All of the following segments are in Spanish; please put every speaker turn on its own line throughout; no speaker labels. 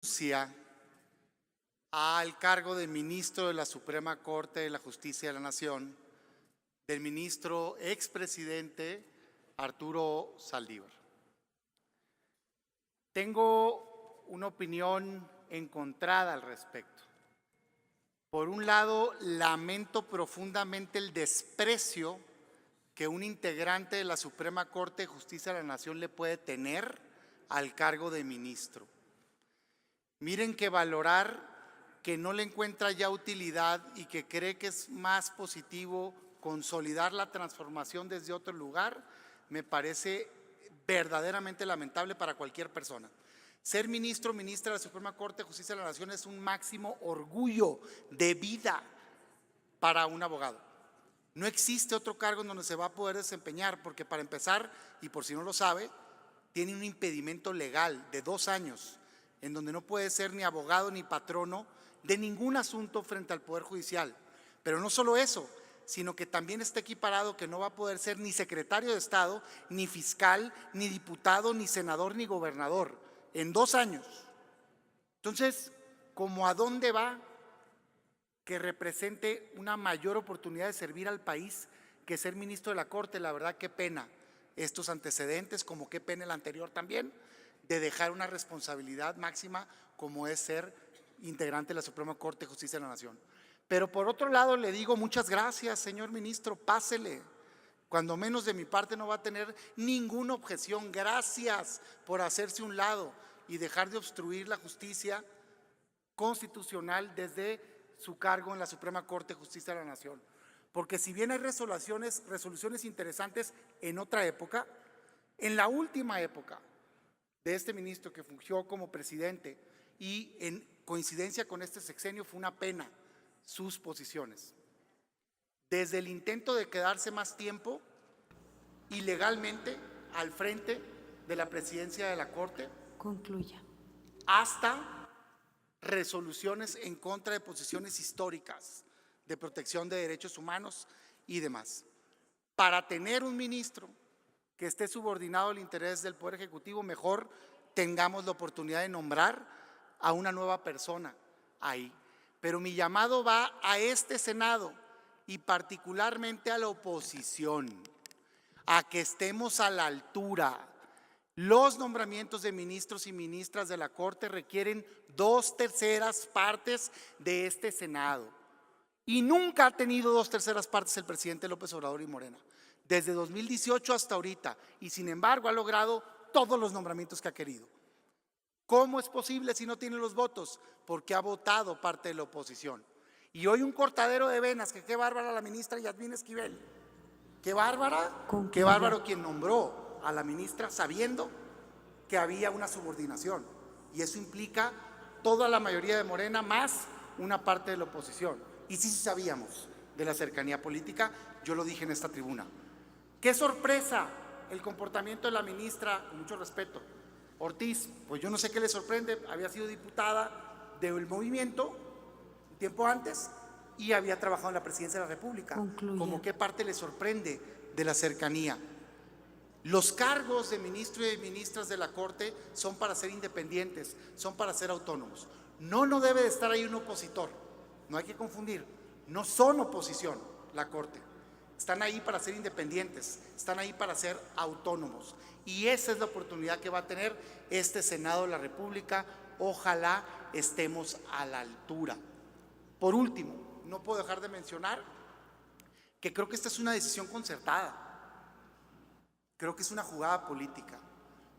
renuncia al cargo de ministro de la Suprema Corte de la Justicia de la Nación del ministro expresidente Arturo Saldívar. Tengo una opinión encontrada al respecto. Por un lado, lamento profundamente el desprecio que un integrante de la Suprema Corte de Justicia de la Nación le puede tener al cargo de ministro. Miren que valorar que no le encuentra ya utilidad y que cree que es más positivo consolidar la transformación desde otro lugar, me parece verdaderamente lamentable para cualquier persona. Ser ministro o ministra de la Suprema Corte de Justicia de la Nación es un máximo orgullo de vida para un abogado. No existe otro cargo en donde se va a poder desempeñar, porque para empezar, y por si no lo sabe, tiene un impedimento legal de 2 años, en donde no puede ser ni abogado ni patrono de ningún asunto frente al Poder Judicial. Pero no solo eso, sino que también está equiparado que no va a poder ser ni secretario de Estado, ni fiscal, ni diputado, ni senador, ni gobernador, en 2 años. Entonces, ¿cómo a dónde va que represente una mayor oportunidad de servir al país que ser ministro de la Corte? La verdad, qué pena estos antecedentes, como qué pena el anterior también, de dejar una responsabilidad máxima como es ser integrante de la Suprema Corte de Justicia de la Nación. Pero por otro lado le digo muchas gracias, señor ministro, pásele. Cuando menos de mi parte no va a tener ninguna objeción. Gracias por hacerse un lado y dejar de obstruir la justicia constitucional desde su cargo en la Suprema Corte de Justicia de la Nación. Porque si bien hay resoluciones interesantes en otra época, en la última época de este ministro que fungió como presidente y en coincidencia con este sexenio, fue una pena sus posiciones. Desde el intento de quedarse más tiempo ilegalmente al frente de la presidencia de la Corte,
concluya,
hasta resoluciones en contra de posiciones históricas de protección de derechos humanos y demás. Para tener un ministro que esté subordinado al interés del Poder Ejecutivo, mejor tengamos la oportunidad de nombrar a una nueva persona ahí. Pero mi llamado va a este Senado y particularmente a la oposición, a que estemos a la altura. Los nombramientos de ministros y ministras de la Corte requieren 2/3 partes de este Senado. Y nunca ha tenido 2/3 partes el presidente López Obrador y Morena, desde 2018 hasta ahorita, y sin embargo ha logrado todos los nombramientos que ha querido. ¿Cómo es posible si no tiene los votos? Porque ha votado parte de la oposición. Y hoy un cortadero de venas, que qué bárbara la ministra Yasmín Esquivel. Qué bárbara, qué bárbaro quien nombró a la ministra sabiendo que había una subordinación. Y eso implica toda la mayoría de Morena más una parte de la oposición. Y sí sabíamos de la cercanía política, yo lo dije en esta tribuna. ¡Qué sorpresa el comportamiento de la ministra, con mucho respeto, Ortiz! Pues yo no sé qué le sorprende, había sido diputada del movimiento un tiempo antes y había trabajado en la presidencia de la República.
Concluye.
¿Cómo qué parte le sorprende de la cercanía? Los cargos de ministro y de ministras de la Corte son para ser independientes, son para ser autónomos. No debe de estar ahí un opositor, no hay que confundir, no son oposición la Corte. Están ahí para ser independientes, están ahí para ser autónomos. Y esa es la oportunidad que va a tener este Senado de la República. Ojalá estemos a la altura. Por último, no puedo dejar de mencionar que creo que esta es una decisión concertada. Creo que es una jugada política,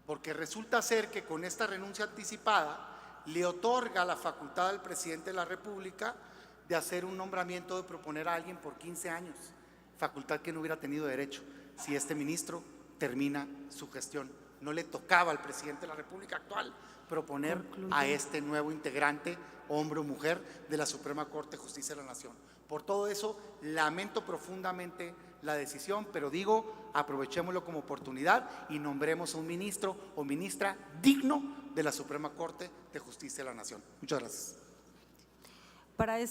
porque resulta ser que con esta renuncia anticipada le otorga la facultad al presidente de la República de hacer un nombramiento, de proponer a alguien por 15 años. Facultad que no hubiera tenido derecho si este ministro termina su gestión. No le tocaba al presidente de la República actual proponer a este nuevo integrante, hombre o mujer, de la Suprema Corte de Justicia de la Nación. Por todo eso, lamento profundamente la decisión, pero digo, aprovechémoslo como oportunidad y nombremos a un ministro o ministra digno de la Suprema Corte de Justicia de la Nación. Muchas gracias.
para